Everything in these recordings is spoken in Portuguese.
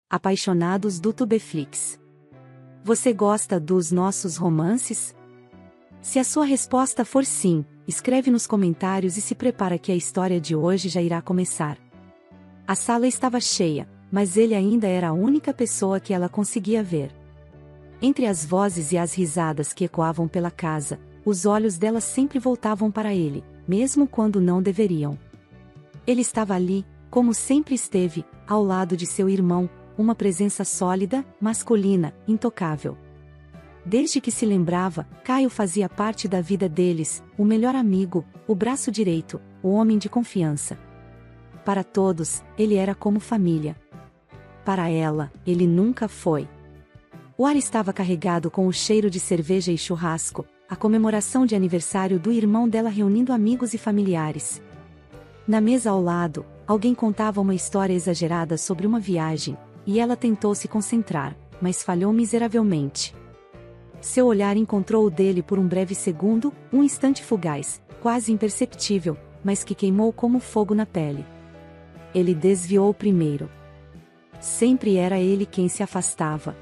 Apaixonados do Tubeflix. Você gosta dos nossos romances? Se a sua resposta for sim, escreve nos comentários e se prepara que a história de hoje já irá começar. A sala estava cheia, mas ele ainda era a única pessoa que ela conseguia ver. Entre as vozes e as risadas que ecoavam pela casa, os olhos dela sempre voltavam para ele, mesmo quando não deveriam. Ele estava ali, como sempre esteve, ao lado de seu irmão, uma presença sólida, masculina, intocável. Desde que se lembrava, Caio fazia parte da vida deles, o melhor amigo, o braço direito, o homem de confiança. Para todos, ele era como família. Para ela, ele nunca foi. O ar estava carregado com o cheiro de cerveja e churrasco, a comemoração de aniversário do irmão dela reunindo amigos e familiares. Na mesa ao lado, alguém contava uma história exagerada sobre uma viagem, e ela tentou se concentrar, mas falhou miseravelmente. Seu olhar encontrou o dele por um breve segundo, um instante fugaz, quase imperceptível, mas que queimou como fogo na pele. Ele desviou primeiro. Sempre era ele quem se afastava.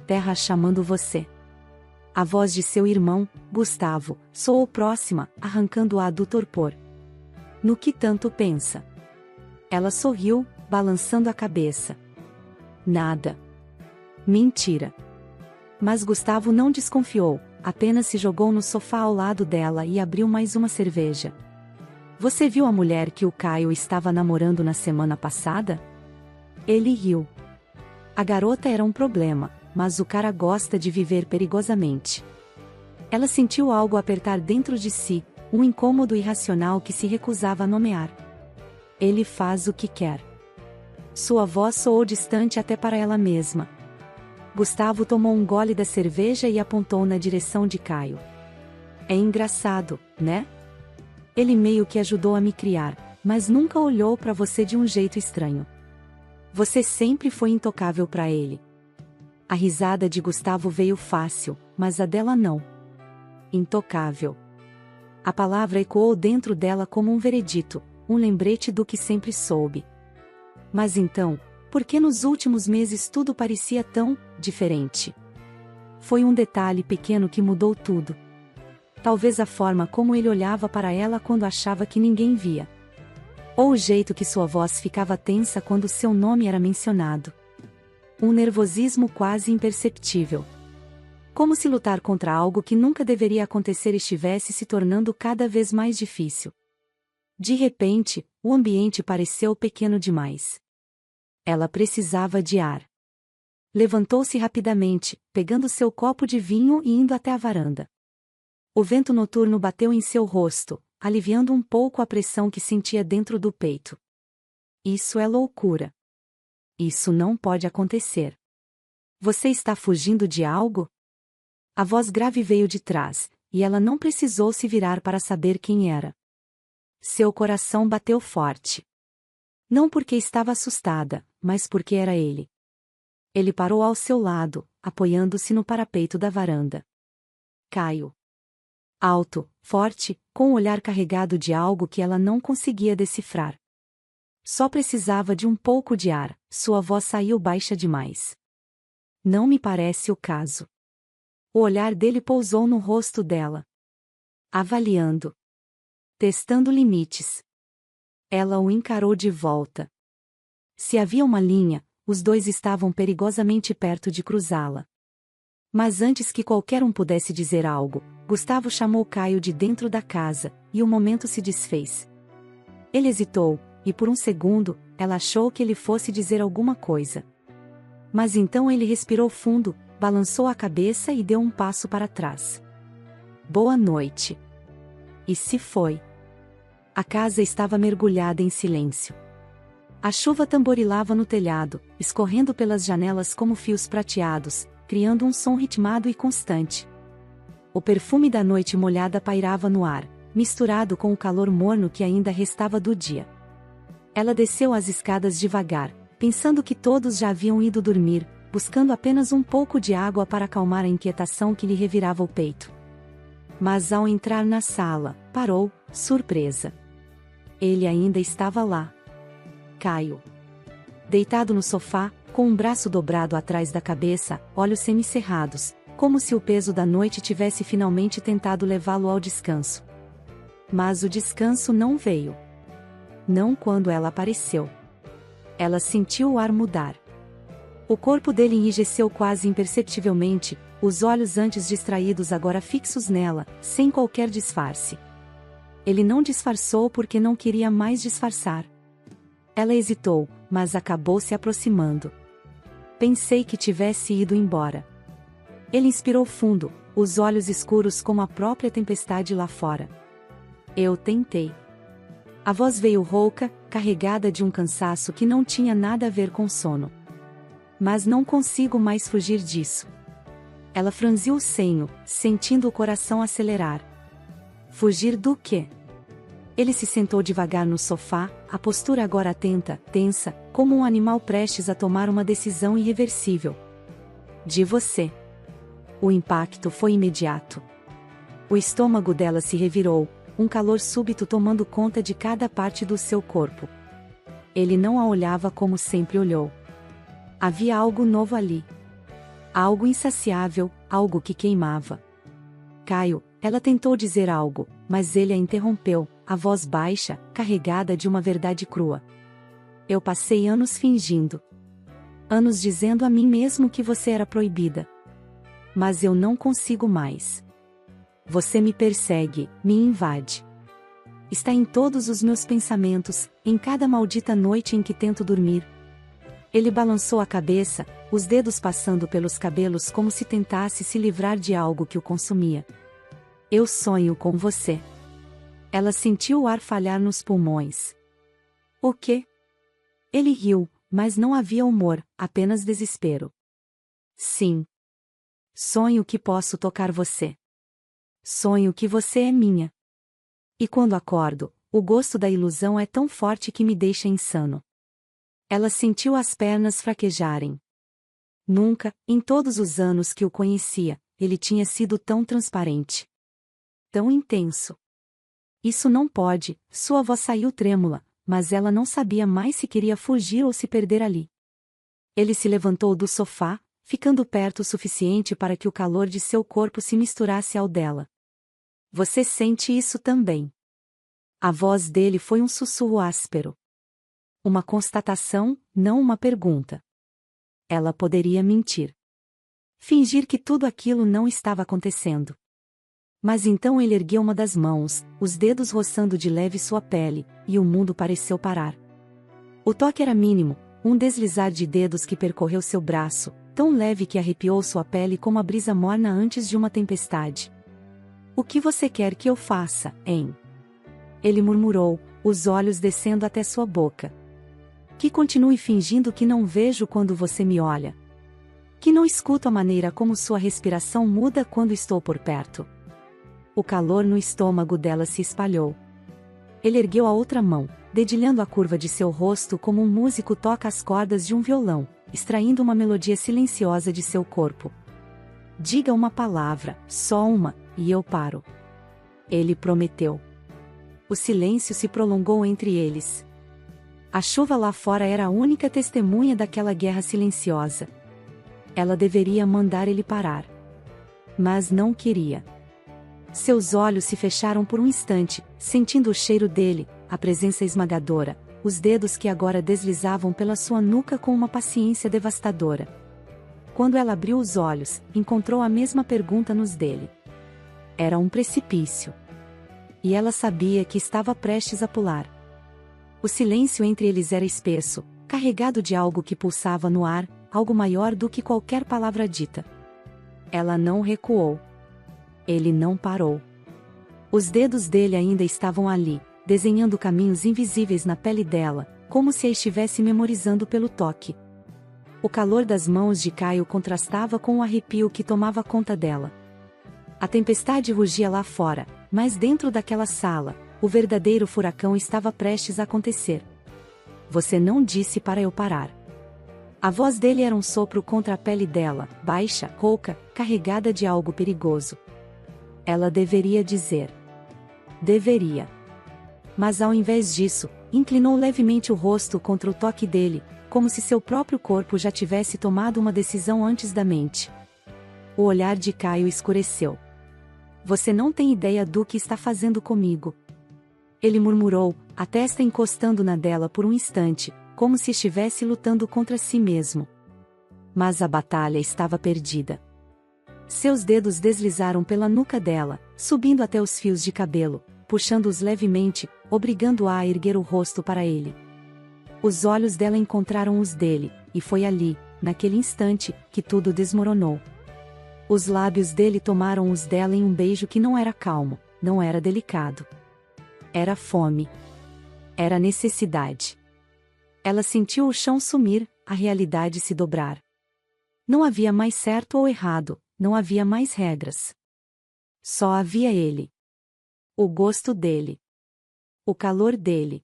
Terra chamando você. A voz de seu irmão, Gustavo, soou próxima, arrancando-a do torpor. No que tanto pensa? Ela sorriu, balançando a cabeça. Nada. Mentira. Mas Gustavo não desconfiou, apenas se jogou no sofá ao lado dela e abriu mais uma cerveja. Você viu a mulher que o Caio estava namorando na semana passada? Ele riu. A garota era um problema, mas o cara gosta de viver perigosamente. Ela sentiu algo apertar dentro de si, um incômodo irracional que se recusava a nomear. Ele faz o que quer. Sua voz soou distante até para ela mesma. Gustavo tomou um gole da cerveja e apontou na direção de Caio. É engraçado, né? Ele meio que ajudou a me criar, mas nunca olhou para você de um jeito estranho. Você sempre foi intocável para ele. A risada de Gustavo veio fácil, mas a dela não. Intocável. A palavra ecoou dentro dela como um veredito, um lembrete do que sempre soube. Mas então, por que nos últimos meses tudo parecia tão diferente? Foi um detalhe pequeno que mudou tudo. Talvez a forma como ele olhava para ela quando achava que ninguém via. Ou o jeito que sua voz ficava tensa quando seu nome era mencionado. Um nervosismo quase imperceptível. Como se lutar contra algo que nunca deveria acontecer estivesse se tornando cada vez mais difícil. De repente, o ambiente pareceu pequeno demais. Ela precisava de ar. Levantou-se rapidamente, pegando seu copo de vinho e indo até a varanda. O vento noturno bateu em seu rosto, aliviando um pouco a pressão que sentia dentro do peito. Isso é loucura. Isso não pode acontecer. Você está fugindo de algo? A voz grave veio de trás, e ela não precisou se virar para saber quem era. Seu coração bateu forte. Não porque estava assustada, mas porque era ele. Ele parou ao seu lado, apoiando-se no parapeito da varanda. Caio. Alto, forte, com o olhar carregado de algo que ela não conseguia decifrar. Só precisava de um pouco de ar, sua voz saiu baixa demais. Não me parece o caso. O olhar dele pousou no rosto dela. Avaliando. Testando limites. Ela o encarou de volta. Se havia uma linha, os dois estavam perigosamente perto de cruzá-la. Mas antes que qualquer um pudesse dizer algo, Gustavo chamou Caio de dentro da casa, e o momento se desfez. Ele hesitou, e por um segundo, ela achou que ele fosse dizer alguma coisa. Mas então ele respirou fundo, balançou a cabeça e deu um passo para trás. Boa noite. E se foi. A casa estava mergulhada em silêncio. A chuva tamborilava no telhado, escorrendo pelas janelas como fios prateados, criando um som ritmado e constante. O perfume da noite molhada pairava no ar, misturado com o calor morno que ainda restava do dia. Ela desceu as escadas devagar, pensando que todos já haviam ido dormir, buscando apenas um pouco de água para acalmar a inquietação que lhe revirava o peito. Mas ao entrar na sala, parou, surpresa. Ele ainda estava lá. Caio. Deitado no sofá, com um braço dobrado atrás da cabeça, olhos semicerrados, como se o peso da noite tivesse finalmente tentado levá-lo ao descanso. Mas o descanso não veio. Não quando ela apareceu. Ela sentiu o ar mudar. O corpo dele enrijeceu quase imperceptivelmente, os olhos antes distraídos agora fixos nela, sem qualquer disfarce. Ele não disfarçou porque não queria mais disfarçar. Ela hesitou, mas acabou se aproximando. Pensei que tivesse ido embora. Ele inspirou fundo, os olhos escuros como a própria tempestade lá fora. Eu tentei. A voz veio rouca, carregada de um cansaço que não tinha nada a ver com sono. Mas não consigo mais fugir disso. Ela franziu o senho, sentindo o coração acelerar. Fugir do quê? Ele se sentou devagar no sofá, a postura agora atenta, tensa, como um animal prestes a tomar uma decisão irreversível. De você. O impacto foi imediato. O estômago dela se revirou, um calor súbito tomando conta de cada parte do seu corpo. Ele não a olhava como sempre olhou. Havia algo novo ali. Algo insaciável, algo que queimava. Caio, ela tentou dizer algo, mas ele a interrompeu, a voz baixa, carregada de uma verdade crua. Eu passei anos fingindo. Anos dizendo a mim mesmo que você era proibida. Mas eu não consigo mais. Você me persegue, me invade. Está em todos os meus pensamentos, em cada maldita noite em que tento dormir. Ele balançou a cabeça, os dedos passando pelos cabelos como se tentasse se livrar de algo que o consumia. Eu sonho com você. Ela sentiu o ar falhar nos pulmões. O quê? Ele riu, mas não havia humor, apenas desespero. Sim. Sonho que posso tocar você. Sonho que você é minha. E quando acordo, o gosto da ilusão é tão forte que me deixa insano. Ela sentiu as pernas fraquejarem. Nunca, em todos os anos que o conhecia, ele tinha sido tão transparente. Tão intenso. Isso não pode, sua voz saiu trêmula, mas ela não sabia mais se queria fugir ou se perder ali. Ele se levantou do sofá, ficando perto o suficiente para que o calor de seu corpo se misturasse ao dela. Você sente isso também. A voz dele foi um sussurro áspero. Uma constatação, não uma pergunta. Ela poderia mentir. Fingir que tudo aquilo não estava acontecendo. Mas então ele ergueu uma das mãos, os dedos roçando de leve sua pele, e o mundo pareceu parar. O toque era mínimo, um deslizar de dedos que percorreu seu braço, tão leve que arrepiou sua pele como a brisa morna antes de uma tempestade. O que você quer que eu faça, hein? Ele murmurou, os olhos descendo até sua boca. Que continue fingindo que não vejo quando você me olha. Que não escuto a maneira como sua respiração muda quando estou por perto. O calor no estômago dela se espalhou. Ele ergueu a outra mão, dedilhando a curva de seu rosto como um músico toca as cordas de um violão, extraindo uma melodia silenciosa de seu corpo. Diga uma palavra, só uma, e eu paro. Ele prometeu. O silêncio se prolongou entre eles. A chuva lá fora era a única testemunha daquela guerra silenciosa. Ela deveria mandar ele parar. Mas não queria. Seus olhos se fecharam por um instante, sentindo o cheiro dele, a presença esmagadora, os dedos que agora deslizavam pela sua nuca com uma paciência devastadora. Quando ela abriu os olhos, encontrou a mesma pergunta nos dele. Era um precipício. E ela sabia que estava prestes a pular. O silêncio entre eles era espesso, carregado de algo que pulsava no ar, algo maior do que qualquer palavra dita. Ela não recuou. Ele não parou. Os dedos dele ainda estavam ali, desenhando caminhos invisíveis na pele dela, como se a estivesse memorizando pelo toque. O calor das mãos de Caio contrastava com o arrepio que tomava conta dela. A tempestade rugia lá fora, mas dentro daquela sala, o verdadeiro furacão estava prestes a acontecer. Você não disse para eu parar. A voz dele era um sopro contra a pele dela, baixa, rouca, carregada de algo perigoso. Ela deveria dizer. Deveria. Mas ao invés disso, inclinou levemente o rosto contra o toque dele, como se seu próprio corpo já tivesse tomado uma decisão antes da mente. O olhar de Caio escureceu. Você não tem ideia do que está fazendo comigo. Ele murmurou, a testa encostando na dela por um instante, como se estivesse lutando contra si mesmo. Mas a batalha estava perdida. Seus dedos deslizaram pela nuca dela, subindo até os fios de cabelo, puxando-os levemente, obrigando-a a erguer o rosto para ele. Os olhos dela encontraram os dele, e foi ali, naquele instante, que tudo desmoronou. Os lábios dele tomaram os dela em um beijo que não era calmo, não era delicado. Era fome. Era necessidade. Ela sentiu o chão sumir, a realidade se dobrar. Não havia mais certo ou errado, não havia mais regras. Só havia ele. O gosto dele. O calor dele.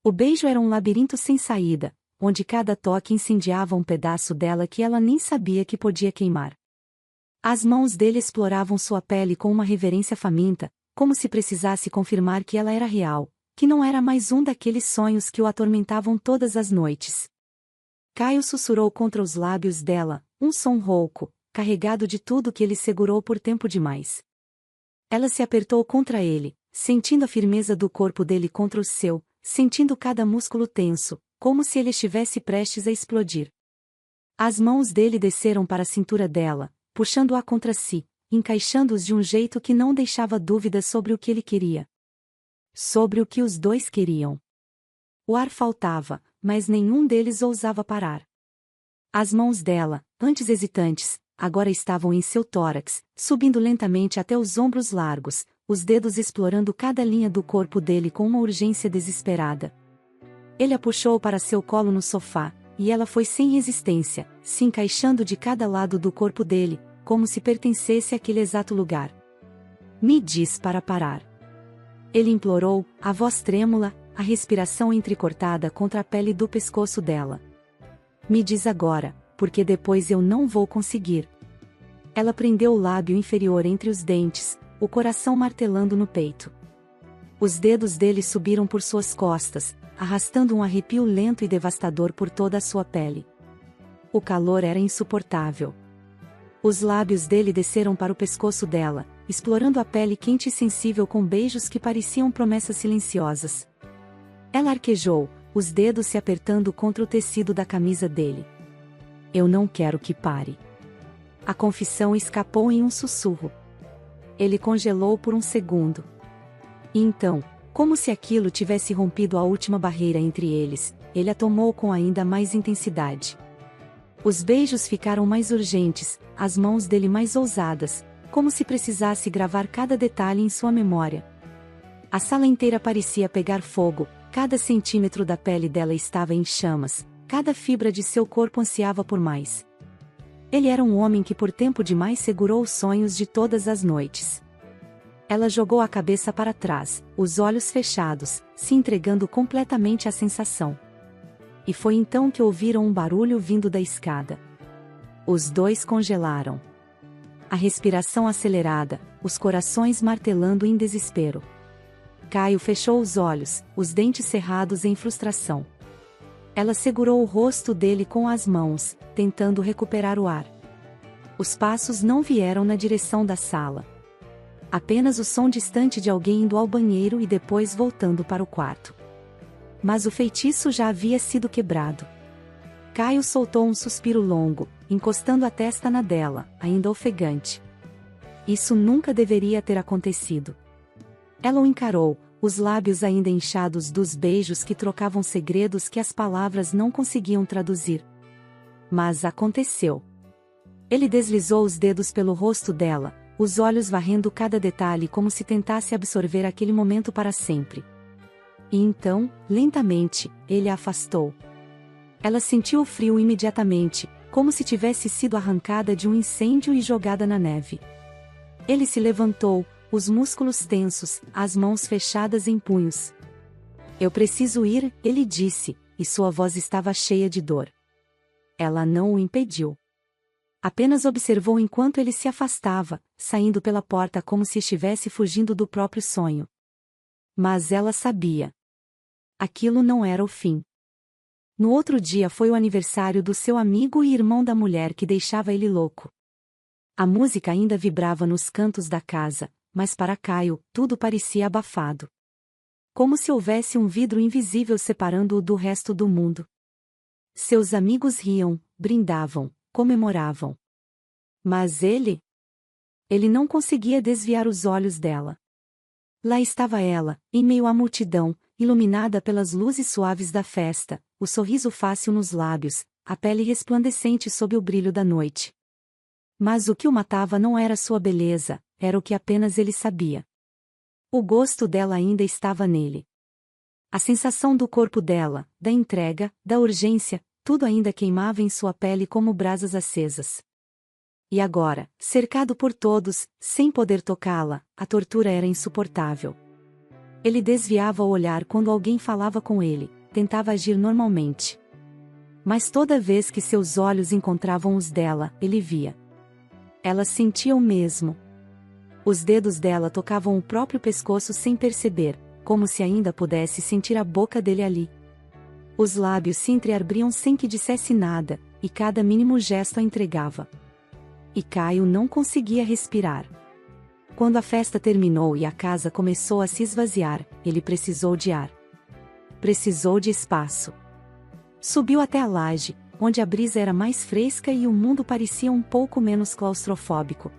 O beijo era um labirinto sem saída, onde cada toque incendiava um pedaço dela que ela nem sabia que podia queimar. As mãos dele exploravam sua pele com uma reverência faminta, como se precisasse confirmar que ela era real, que não era mais um daqueles sonhos que o atormentavam todas as noites. Caio sussurrou contra os lábios dela, um som rouco, carregado de tudo que ele segurou por tempo demais. Ela se apertou contra ele, sentindo a firmeza do corpo dele contra o seu, sentindo cada músculo tenso, como se ele estivesse prestes a explodir. As mãos dele desceram para a cintura dela, puxando-a contra si, encaixando-os de um jeito que não deixava dúvidas sobre o que ele queria. Sobre o que os dois queriam. O ar faltava, mas nenhum deles ousava parar. As mãos dela, antes hesitantes, agora estavam em seu tórax, subindo lentamente até os ombros largos, os dedos explorando cada linha do corpo dele com uma urgência desesperada. Ele a puxou para seu colo no sofá, e ela foi sem resistência, se encaixando de cada lado do corpo dele, como se pertencesse àquele exato lugar. Me diz para parar. Ele implorou, a voz trêmula, a respiração entrecortada contra a pele do pescoço dela. Me diz agora, porque depois eu não vou conseguir. Ela prendeu o lábio inferior entre os dentes, o coração martelando no peito. Os dedos dele subiram por suas costas, arrastando um arrepio lento e devastador por toda a sua pele. O calor era insuportável. Os lábios dele desceram para o pescoço dela, explorando a pele quente e sensível com beijos que pareciam promessas silenciosas. Ela arquejou, os dedos se apertando contra o tecido da camisa dele. Eu não quero que pare. A confissão escapou em um sussurro. Ele congelou por um segundo. E então, como se aquilo tivesse rompido a última barreira entre eles, ele a tomou com ainda mais intensidade. Os beijos ficaram mais urgentes, as mãos dele mais ousadas, como se precisasse gravar cada detalhe em sua memória. A sala inteira parecia pegar fogo, cada centímetro da pele dela estava em chamas, cada fibra de seu corpo ansiava por mais. Ele era um homem que por tempo demais segurou os sonhos de todas as noites. Ela jogou a cabeça para trás, os olhos fechados, se entregando completamente à sensação. E foi então que ouviram um barulho vindo da escada. Os dois congelaram. A respiração acelerada, os corações martelando em desespero. Caio fechou os olhos, os dentes cerrados em frustração. Ela segurou o rosto dele com as mãos, tentando recuperar o ar. Os passos não vieram na direção da sala. Apenas o som distante de alguém indo ao banheiro e depois voltando para o quarto. Mas o feitiço já havia sido quebrado. Caio soltou um suspiro longo, encostando a testa na dela, ainda ofegante. Isso nunca deveria ter acontecido. Ela o encarou, os lábios ainda inchados dos beijos que trocavam segredos que as palavras não conseguiam traduzir. Mas aconteceu. Ele deslizou os dedos pelo rosto dela, os olhos varrendo cada detalhe como se tentasse absorver aquele momento para sempre. E então, lentamente, ele a afastou. Ela sentiu o frio imediatamente, como se tivesse sido arrancada de um incêndio e jogada na neve. Ele se levantou, os músculos tensos, as mãos fechadas em punhos. Eu preciso ir, ele disse, e sua voz estava cheia de dor. Ela não o impediu. Apenas observou enquanto ele se afastava, saindo pela porta como se estivesse fugindo do próprio sonho. Mas ela sabia. Aquilo não era o fim. No outro dia foi o aniversário do seu amigo e irmão da mulher que deixava ele louco. A música ainda vibrava nos cantos da casa, mas para Caio, tudo parecia abafado. Como se houvesse um vidro invisível separando-o do resto do mundo. Seus amigos riam, brindavam, comemoravam. Mas ele? Ele não conseguia desviar os olhos dela. Lá estava ela, em meio à multidão, iluminada pelas luzes suaves da festa, o sorriso fácil nos lábios, a pele resplandecente sob o brilho da noite. Mas o que o matava não era sua beleza, era o que apenas ele sabia. O gosto dela ainda estava nele. A sensação do corpo dela, da entrega, da urgência, tudo ainda queimava em sua pele como brasas acesas. E agora, cercado por todos, sem poder tocá-la, a tortura era insuportável. Ele desviava o olhar quando alguém falava com ele, tentava agir normalmente. Mas toda vez que seus olhos encontravam os dela, ele via. Ela sentia o mesmo. Os dedos dela tocavam o próprio pescoço sem perceber, como se ainda pudesse sentir a boca dele ali. Os lábios se entreabriam sem que dissesse nada, e cada mínimo gesto a entregava. E Caio não conseguia respirar. Quando a festa terminou e a casa começou a se esvaziar, ele precisou de ar. Precisou de espaço. Subiu até a laje, onde a brisa era mais fresca e o mundo parecia um pouco menos claustrofóbico.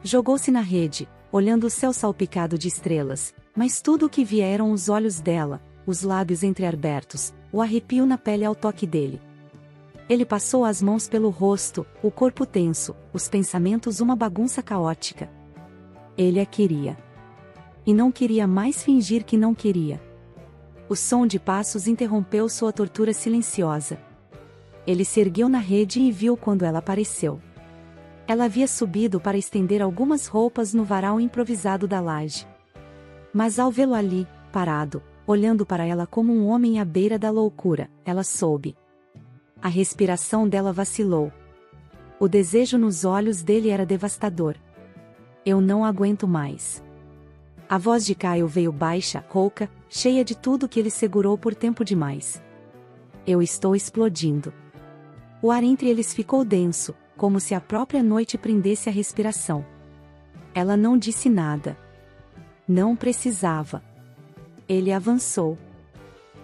Jogou-se na rede, olhando o céu salpicado de estrelas, mas tudo o que via eram os olhos dela, os lábios entreabertos, o arrepio na pele ao toque dele. Ele passou as mãos pelo rosto, o corpo tenso, os pensamentos uma bagunça caótica. Ele a queria. E não queria mais fingir que não queria. O som de passos interrompeu sua tortura silenciosa. Ele se ergueu na rede e viu quando ela apareceu. Ela havia subido para estender algumas roupas no varal improvisado da laje. Mas ao vê-lo ali, parado, olhando para ela como um homem à beira da loucura, ela soube. A respiração dela vacilou. O desejo nos olhos dele era devastador. Eu não aguento mais. A voz de Caio veio baixa, rouca, cheia de tudo que ele segurou por tempo demais. Eu estou explodindo. O ar entre eles ficou denso, como se a própria noite prendesse a respiração. Ela não disse nada. Não precisava. Ele avançou.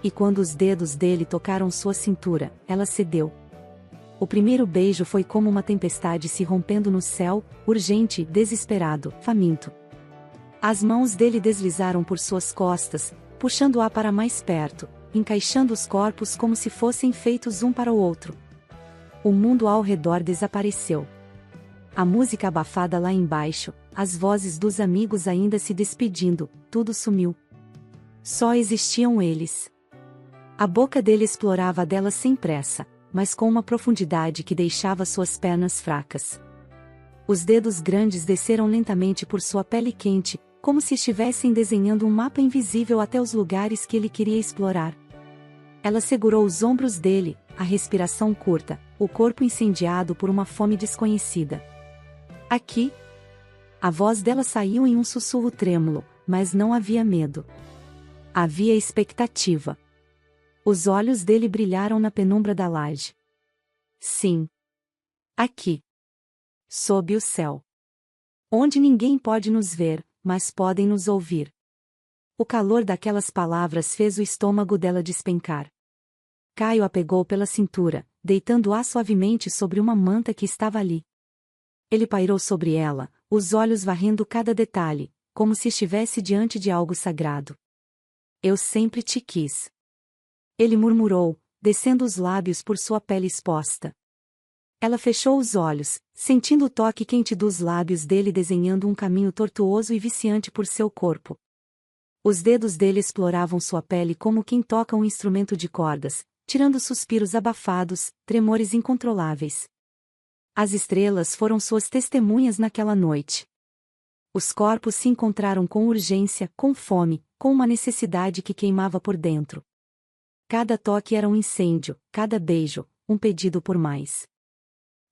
E quando os dedos dele tocaram sua cintura, ela cedeu. O primeiro beijo foi como uma tempestade se rompendo no céu, urgente, desesperado, faminto. As mãos dele deslizaram por suas costas, puxando-a para mais perto, encaixando os corpos como se fossem feitos um para o outro. O mundo ao redor desapareceu. A música abafada lá embaixo, as vozes dos amigos ainda se despedindo, tudo sumiu. Só existiam eles. A boca dele explorava a dela sem pressa, mas com uma profundidade que deixava suas pernas fracas. Os dedos grandes desceram lentamente por sua pele quente, como se estivessem desenhando um mapa invisível até os lugares que ele queria explorar. Ela segurou os ombros dele, a respiração curta, o corpo incendiado por uma fome desconhecida. Aqui? A voz dela saiu em um sussurro trêmulo, mas não havia medo. Havia expectativa. Os olhos dele brilharam na penumbra da laje. Sim. Aqui. Sob o céu. Onde ninguém pode nos ver, mas podem nos ouvir. O calor daquelas palavras fez o estômago dela despencar. Caio a pegou pela cintura, deitando-a suavemente sobre uma manta que estava ali. Ele pairou sobre ela, os olhos varrendo cada detalhe, como se estivesse diante de algo sagrado. Eu sempre te quis. Ele murmurou, descendo os lábios por sua pele exposta. Ela fechou os olhos, sentindo o toque quente dos lábios dele desenhando um caminho tortuoso e viciante por seu corpo. Os dedos dele exploravam sua pele como quem toca um instrumento de cordas, tirando suspiros abafados, tremores incontroláveis. As estrelas foram suas testemunhas naquela noite. Os corpos se encontraram com urgência, com fome, com uma necessidade que queimava por dentro. Cada toque era um incêndio, cada beijo, um pedido por mais.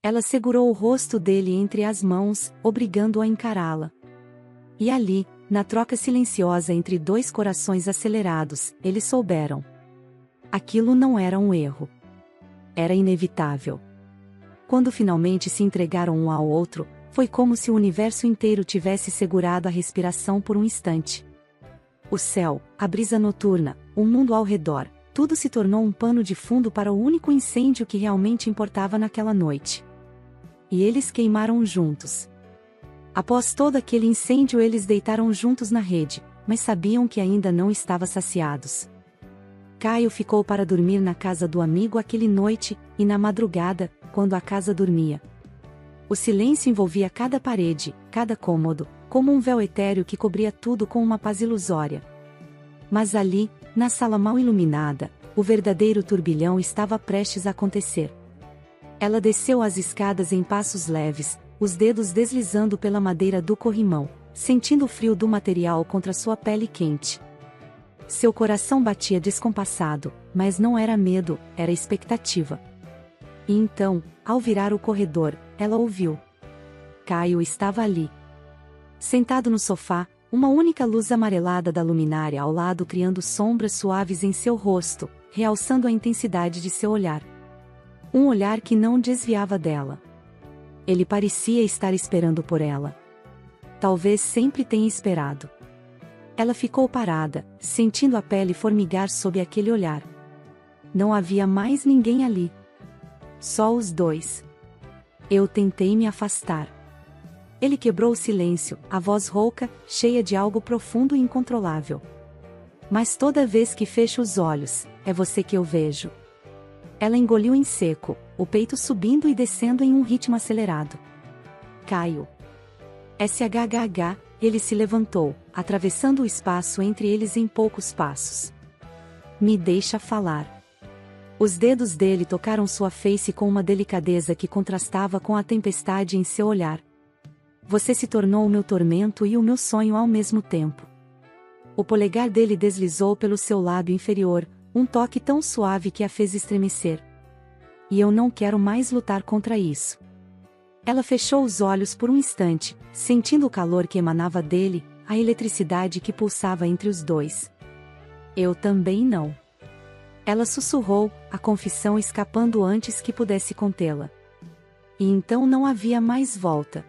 Ela segurou o rosto dele entre as mãos, obrigando-o a encará-la. E ali, na troca silenciosa entre dois corações acelerados, eles souberam. Aquilo não era um erro. Era inevitável. Quando finalmente se entregaram um ao outro, foi como se o universo inteiro tivesse segurado a respiração por um instante. O céu, a brisa noturna, o mundo ao redor, tudo se tornou um pano de fundo para o único incêndio que realmente importava naquela noite. E eles queimaram juntos. Após todo aquele incêndio, eles deitaram juntos na rede, mas sabiam que ainda não estavam saciados. Caio ficou para dormir na casa do amigo aquela noite, e na madrugada, quando a casa dormia, o silêncio envolvia cada parede, cada cômodo, como um véu etéreo que cobria tudo com uma paz ilusória. Mas ali, na sala mal iluminada, o verdadeiro turbilhão estava prestes a acontecer. Ela desceu as escadas em passos leves, os dedos deslizando pela madeira do corrimão, sentindo o frio do material contra sua pele quente. Seu coração batia descompassado, mas não era medo, era expectativa. E então, ao virar o corredor, ela ouviu. Caio estava ali. Sentado no sofá, uma única luz amarelada da luminária ao lado criando sombras suaves em seu rosto, realçando a intensidade de seu olhar. Um olhar que não desviava dela. Ele parecia estar esperando por ela. Talvez sempre tenha esperado. Ela ficou parada, sentindo a pele formigar sob aquele olhar. Não havia mais ninguém ali. Só os dois. Eu tentei me afastar. Ele quebrou o silêncio, a voz rouca, cheia de algo profundo e incontrolável. Mas toda vez que fecho os olhos, é você que eu vejo. Ela engoliu em seco, o peito subindo e descendo em um ritmo acelerado. Caio. SHHH, ele se levantou, atravessando o espaço entre eles em poucos passos. Me deixa falar. Os dedos dele tocaram sua face com uma delicadeza que contrastava com a tempestade em seu olhar. Você se tornou o meu tormento e o meu sonho ao mesmo tempo. O polegar dele deslizou pelo seu lábio inferior, um toque tão suave que a fez estremecer. E eu não quero mais lutar contra isso. Ela fechou os olhos por um instante, sentindo o calor que emanava dele, a eletricidade que pulsava entre os dois. Eu também não. Ela sussurrou, a confissão escapando antes que pudesse contê-la. E então não havia mais volta.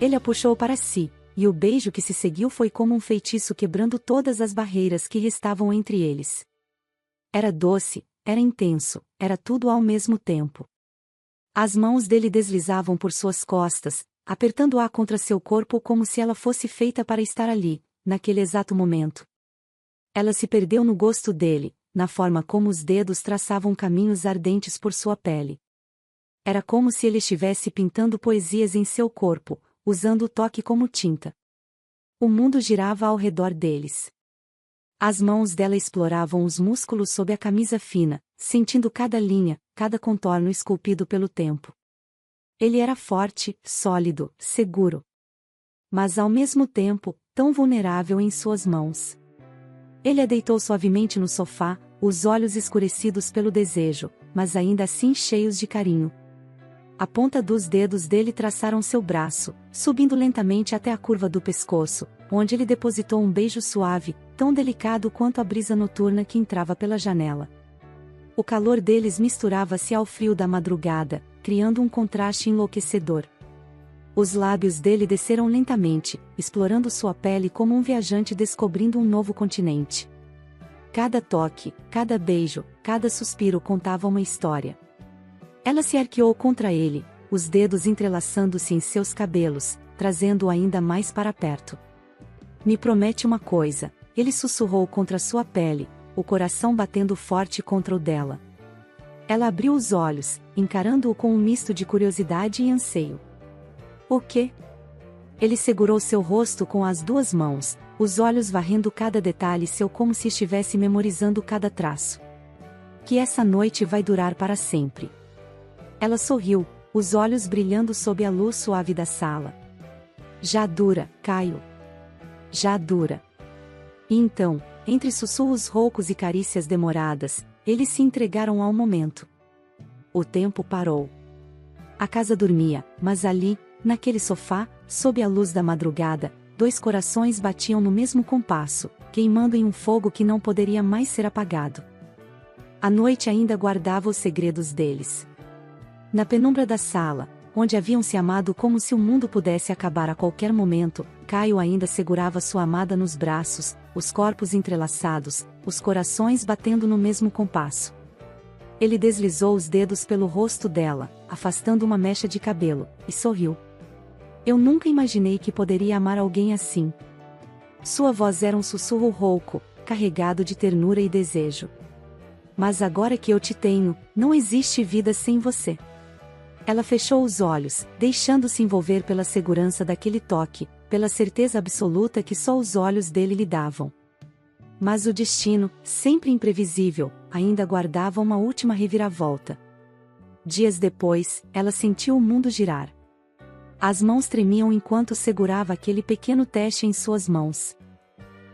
Ele a puxou para si, e o beijo que se seguiu foi como um feitiço quebrando todas as barreiras que restavam entre eles. Era doce, era intenso, era tudo ao mesmo tempo. As mãos dele deslizavam por suas costas, apertando-a contra seu corpo como se ela fosse feita para estar ali, naquele exato momento. Ela se perdeu no gosto dele, na forma como os dedos traçavam caminhos ardentes por sua pele. Era como se ele estivesse pintando poesias em seu corpo, usando o toque como tinta. O mundo girava ao redor deles. As mãos dela exploravam os músculos sob a camisa fina, sentindo cada linha, cada contorno esculpido pelo tempo. Ele era forte, sólido, seguro. Mas ao mesmo tempo, tão vulnerável em suas mãos. Ele a deitou suavemente no sofá, os olhos escurecidos pelo desejo, mas ainda assim cheios de carinho. A ponta dos dedos dele traçaram seu braço, subindo lentamente até a curva do pescoço, onde ele depositou um beijo suave, tão delicado quanto a brisa noturna que entrava pela janela. O calor deles misturava-se ao frio da madrugada, criando um contraste enlouquecedor. Os lábios dele desceram lentamente, explorando sua pele como um viajante descobrindo um novo continente. Cada toque, cada beijo, cada suspiro contava uma história. Ela se arqueou contra ele, os dedos entrelaçando-se em seus cabelos, trazendo-o ainda mais para perto. Me promete uma coisa, ele sussurrou contra sua pele, o coração batendo forte contra o dela. Ela abriu os olhos, encarando-o com um misto de curiosidade e anseio. O quê? Ele segurou seu rosto com as duas mãos, os olhos varrendo cada detalhe seu como se estivesse memorizando cada traço. Que essa noite vai durar para sempre. Ela sorriu, os olhos brilhando sob a luz suave da sala. Já dura, Caio. Já dura. E então, entre sussurros roucos e carícias demoradas, eles se entregaram ao momento. O tempo parou. A casa dormia, mas ali, naquele sofá, sob a luz da madrugada, dois corações batiam no mesmo compasso, queimando em um fogo que não poderia mais ser apagado. A noite ainda guardava os segredos deles. Na penumbra da sala, onde haviam se amado como se o mundo pudesse acabar a qualquer momento, Caio ainda segurava sua amada nos braços, os corpos entrelaçados, os corações batendo no mesmo compasso. Ele deslizou os dedos pelo rosto dela, afastando uma mecha de cabelo, e sorriu. Eu nunca imaginei que poderia amar alguém assim. Sua voz era um sussurro rouco, carregado de ternura e desejo. Mas agora que eu te tenho, não existe vida sem você. Ela fechou os olhos, deixando-se envolver pela segurança daquele toque, pela certeza absoluta que só os olhos dele lhe davam. Mas o destino, sempre imprevisível, ainda guardava uma última reviravolta. Dias depois, ela sentiu o mundo girar. As mãos tremiam enquanto segurava aquele pequeno teste em suas mãos.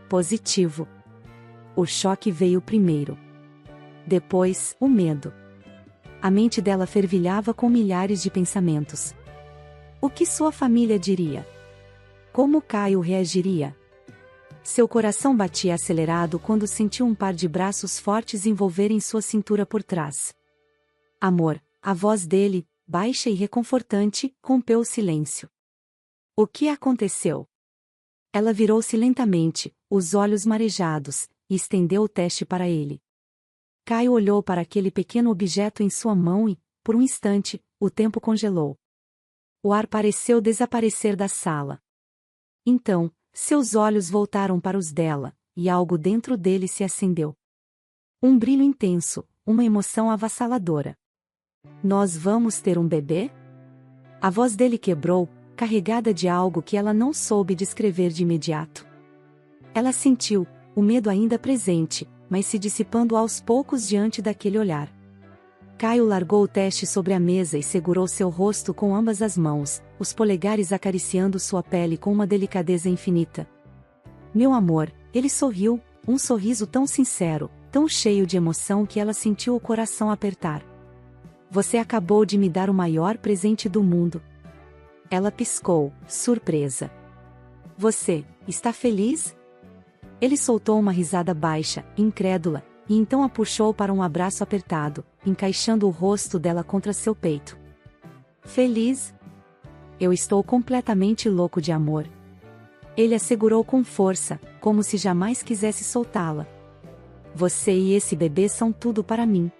Positivo. O choque veio primeiro. Depois, o medo. A mente dela fervilhava com milhares de pensamentos. O que sua família diria? Como Caio reagiria? Seu coração batia acelerado quando sentiu um par de braços fortes envolverem sua cintura por trás. Amor, a voz dele, baixa e reconfortante, rompeu o silêncio. O que aconteceu? Ela virou-se lentamente, os olhos marejados, e estendeu o teste para ele. Caio olhou para aquele pequeno objeto em sua mão e, por um instante, o tempo congelou. O ar pareceu desaparecer da sala. Então, seus olhos voltaram para os dela, e algo dentro dele se acendeu. Um brilho intenso, uma emoção avassaladora. Nós vamos ter um bebê? A voz dele quebrou, carregada de algo que ela não soube descrever de imediato. Ela sentiu, o medo ainda presente, mas se dissipando aos poucos diante daquele olhar. Caio largou o teste sobre a mesa e segurou seu rosto com ambas as mãos, os polegares acariciando sua pele com uma delicadeza infinita. Meu amor, ele sorriu, um sorriso tão sincero, tão cheio de emoção que ela sentiu o coração apertar. Você acabou de me dar o maior presente do mundo. Ela piscou, surpresa. Você, está feliz? Ele soltou uma risada baixa, incrédula, e então a puxou para um abraço apertado, encaixando o rosto dela contra seu peito. Feliz? Eu estou completamente louco de amor. Ele a segurou com força, como se jamais quisesse soltá-la. Você e esse bebê são tudo para mim.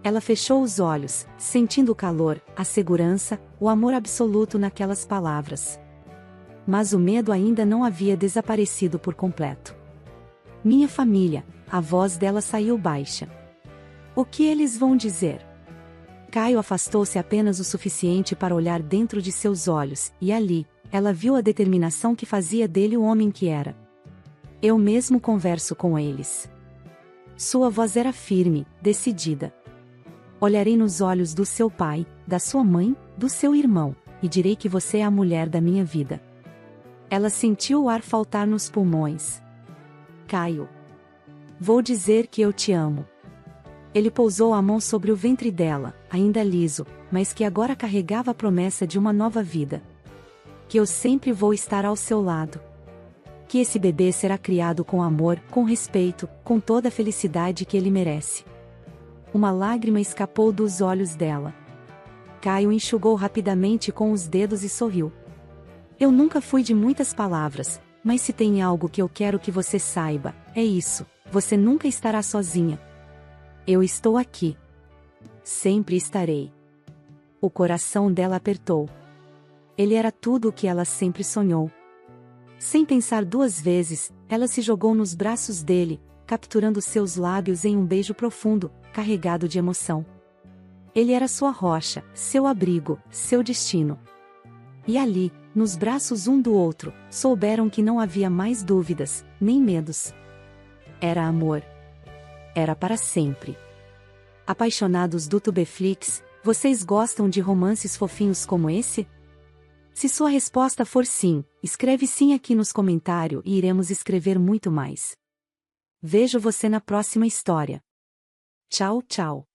Ela fechou os olhos, sentindo o calor, a segurança, o amor absoluto naquelas palavras. Mas o medo ainda não havia desaparecido por completo. Minha família, a voz dela saiu baixa. O que eles vão dizer? Caio afastou-se apenas o suficiente para olhar dentro de seus olhos, e ali, ela viu a determinação que fazia dele o homem que era. Eu mesmo converso com eles. Sua voz era firme, decidida. Olharei nos olhos do seu pai, da sua mãe, do seu irmão, e direi que você é a mulher da minha vida. Ela sentiu o ar faltar nos pulmões. Caio. Vou dizer que eu te amo. Ele pousou a mão sobre o ventre dela, ainda liso, mas que agora carregava a promessa de uma nova vida. Que eu sempre vou estar ao seu lado. Que esse bebê será criado com amor, com respeito, com toda a felicidade que ele merece. Uma lágrima escapou dos olhos dela. Caio enxugou rapidamente com os dedos e sorriu. Eu nunca fui de muitas palavras, mas se tem algo que eu quero que você saiba, é isso: você nunca estará sozinha. Eu estou aqui. Sempre estarei. O coração dela apertou. Ele era tudo o que ela sempre sonhou. Sem pensar duas vezes, ela se jogou nos braços dele, capturando seus lábios em um beijo profundo, carregado de emoção. Ele era sua rocha, seu abrigo, seu destino. E ali, nos braços um do outro, souberam que não havia mais dúvidas, nem medos. Era amor. Era para sempre. Apaixonados do Tubeflix, vocês gostam de romances fofinhos como esse? Se sua resposta for sim, escreve sim aqui nos comentários e iremos escrever muito mais. Vejo você na próxima história. Tchau, tchau.